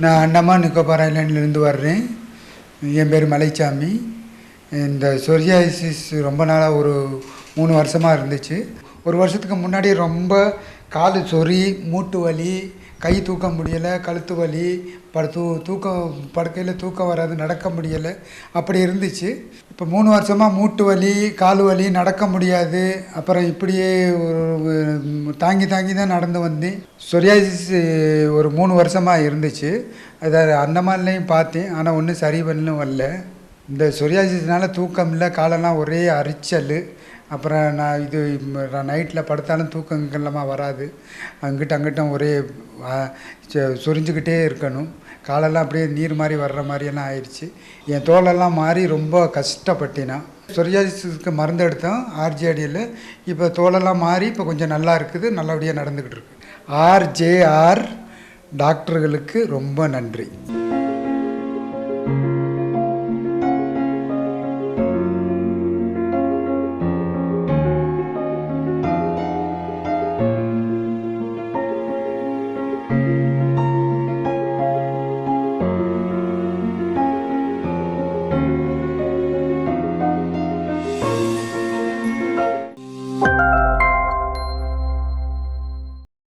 நான் அண்டமான் நிக்கோபார் ஐலாண்ட்லேருந்து வர்றேன். என் பேர் மலைச்சாமி. இந்த சொரியாசிஸ் ரொம்ப நாளாக ஒரு 3 வருஷமாக இருந்துச்சு. ஒரு வருஷத்துக்கு முன்னாடி ரொம்ப கால் சொறி, மூட்டு வலி, கை தூக்க முடியலை, கழுத்து வலி, படுக்கையில் தூக்கம் வராது, நடக்க முடியலை, அப்படி இருந்துச்சு. இப்போ 3 வருஷமாக மூட்டு வலி, கால் வலி, நடக்க முடியாது. அப்புறம் இப்படியே தாங்கி தான் நடந்து வந்தேன். சொரியாசிஸ் ஒரு 3 வருஷமாக இருந்துச்சு. அதை அந்தமான்லேயும் பார்த்தேன், ஆனால் ஒன்றும் சரி பண்ணலும் வரல. இந்த சொரியாசிஸ்னால் தூக்கம் இல்லை, காலெல்லாம் ஒரே அரிச்சல். அப்புறம் நான் நைட்டில் படுத்தாலும் தூக்கங்கள்லாமல் வராது. அங்கிட்டும் ஒரே சொரிஞ்சுக்கிட்டே இருக்கணும். காலெல்லாம் அப்படியே நீர் மாதிரி வர்ற மாதிரியெல்லாம் ஆயிடுச்சு. என் தோலெல்லாம் மாறி ரொம்ப கஷ்டப்பட்டேன். சொரியாசிஸ்க்கு மருந்து எடுத்தோம் RJDயில். இப்போ தோலெல்லாம் மாறி இப்போ கொஞ்சம் நல்லா இருக்குது, நல்லபடியாக நடந்துக்கிட்டு இருக்கு. RJR டாக்டர்களுக்கு ரொம்ப நன்றி.